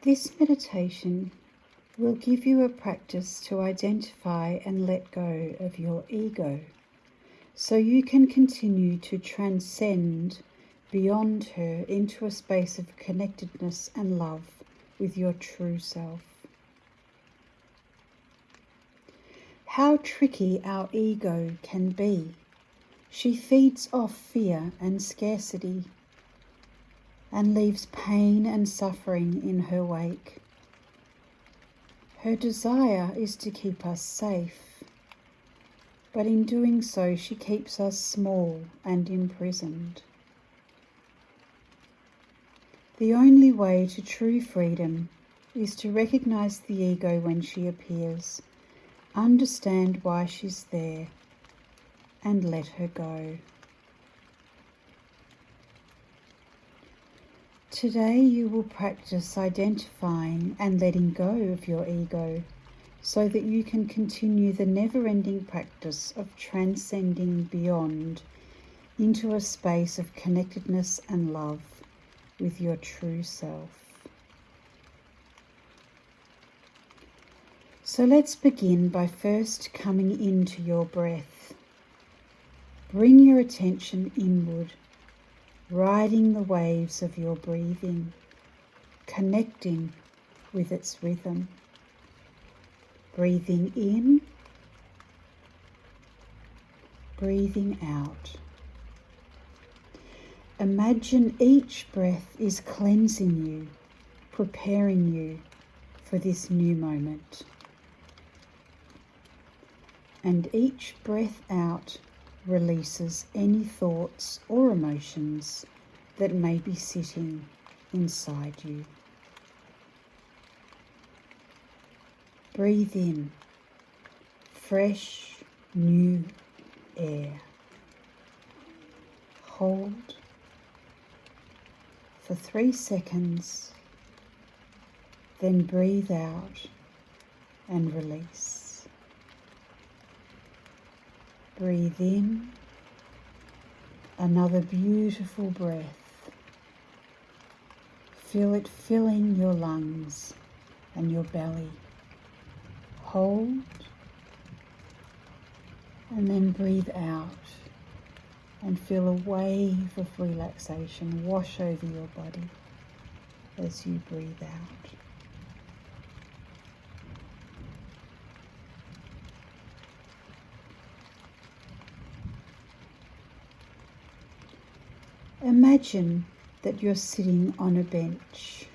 This meditation will give you a practice to identify and let go of your ego, so you can continue to transcend beyond her into a space of connectedness and love with your true self. How tricky our ego can be. She feeds off fear and scarcity and leaves pain and suffering in her wake. Her desire is to keep us safe, but in doing so she keeps us small and imprisoned. The only way to true freedom is to recognize the ego when she appears, understand why she's there, and let her go. Today you will practice identifying and letting go of your ego so that you can continue the never-ending practice of transcending beyond into a space of connectedness and love with your true self. So let's begin by first coming into your breath. Bring your attention inward, riding the waves of your breathing, connecting with its rhythm. Breathing in, breathing out. Imagine each breath is cleansing you, preparing you for this new moment. And each breath out releases any thoughts or emotions that may be sitting inside you. Breathe in, fresh, new air. Hold for 3 seconds, then breathe out and release. Breathe in, another beautiful breath. Feel it filling your lungs and your belly. Hold, and then breathe out and feel a wave of relaxation wash over your body as you breathe out. Imagine that you're sitting on a bench.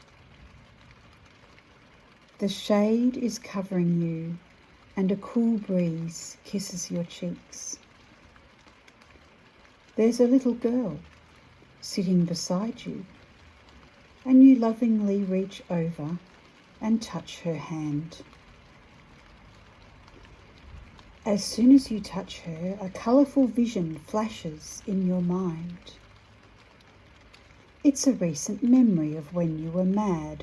The shade is covering you and a cool breeze kisses your cheeks. There's a little girl sitting beside you, and you lovingly reach over and touch her hand. As soon as you touch her, a colourful vision flashes in your mind. It's a recent memory of when you were mad.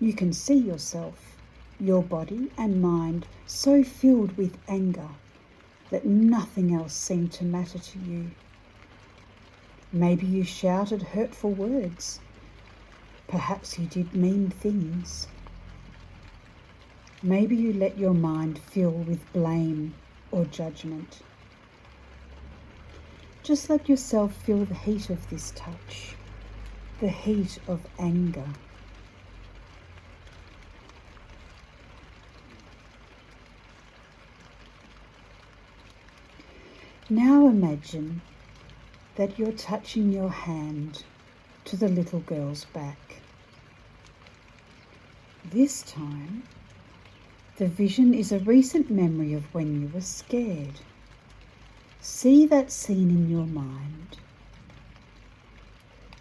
You can see yourself, your body and mind so filled with anger that nothing else seemed to matter to you. Maybe you shouted hurtful words. Perhaps you did mean things. Maybe you let your mind fill with blame or judgment. Just let yourself feel the heat of this touch, the heat of anger. Now imagine that you're touching your hand to the little girl's back. This time, the vision is a recent memory of when you were scared. See that scene in your mind,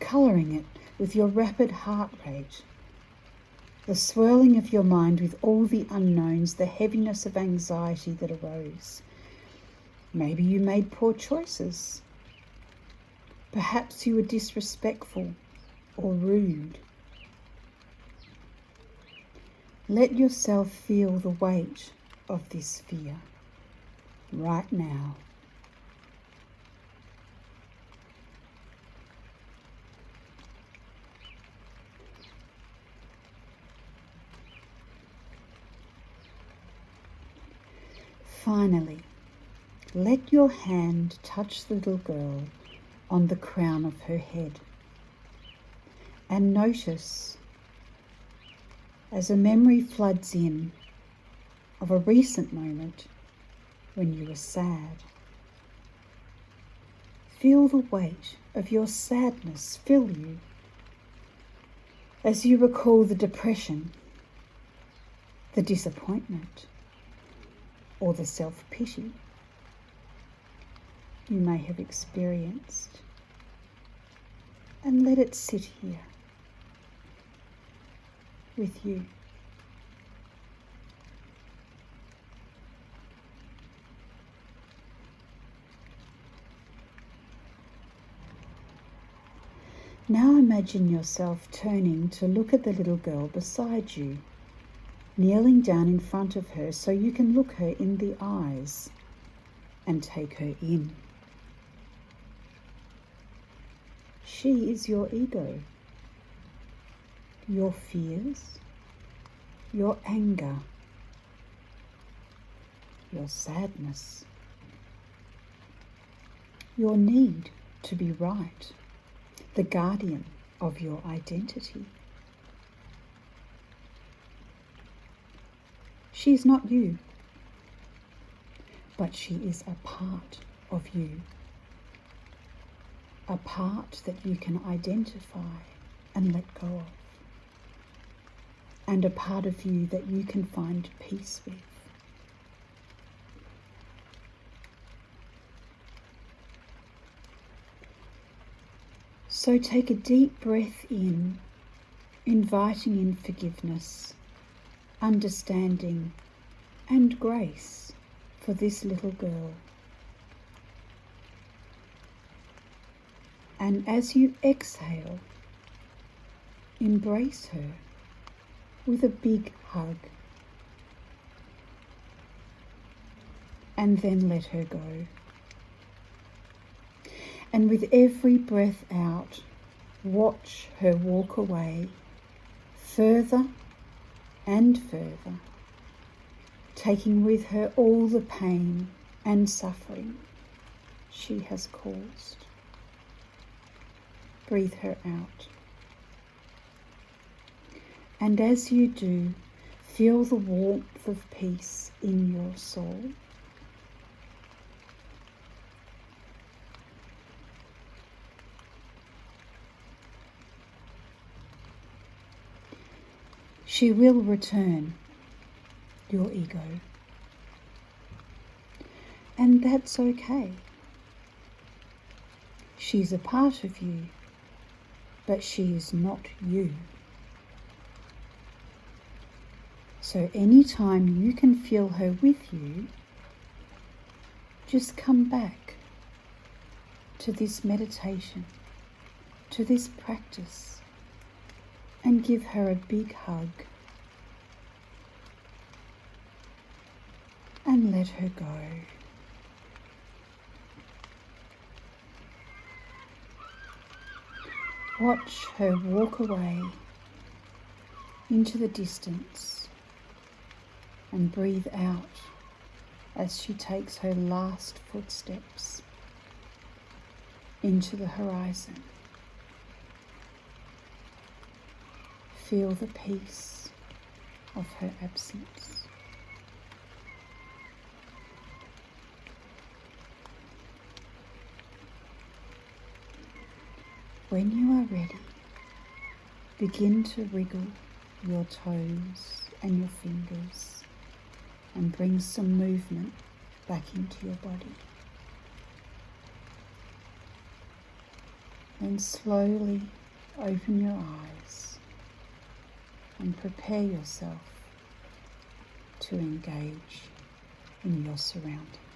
colouring it with your rapid heart rate, the swirling of your mind with all the unknowns, the heaviness of anxiety that arose. Maybe you made poor choices. Perhaps you were disrespectful or rude. Let yourself feel the weight of this fear right now. Finally, let your hand touch the little girl on the crown of her head, and notice as a memory floods in of a recent moment when you were sad. Feel the weight of your sadness fill you as you recall the depression, the disappointment, or the self-pity you may have experienced, and let it sit here with you. Now imagine yourself turning to look at the little girl beside you, kneeling down in front of her so you can look her in the eyes and take her in. She is your ego, your fears, your anger, your sadness, your need to be right, the guardian of your identity. She is not you, but she is a part of you, a part that you can identify and let go of, and a part of you that you can find peace with. So take a deep breath in, inviting in forgiveness, understanding, and grace for this little girl. And as you exhale, embrace her with a big hug, and then let her go. And with every breath out, watch her walk away further and further, taking with her all the pain and suffering she has caused. Breathe her out. And as you do, feel the warmth of peace in your soul. She will return, your ego. And that's okay. She's a part of you, but she is not you. So anytime you can feel her with you, just come back to this meditation, to this practice, and give her a big hug and let her go. Watch her walk away into the distance and breathe out as she takes her last footsteps into the horizon. Feel the peace of her absence. When you are ready, begin to wriggle your toes and your fingers and bring some movement back into your body. Then slowly open your eyes and prepare yourself to engage in your surroundings.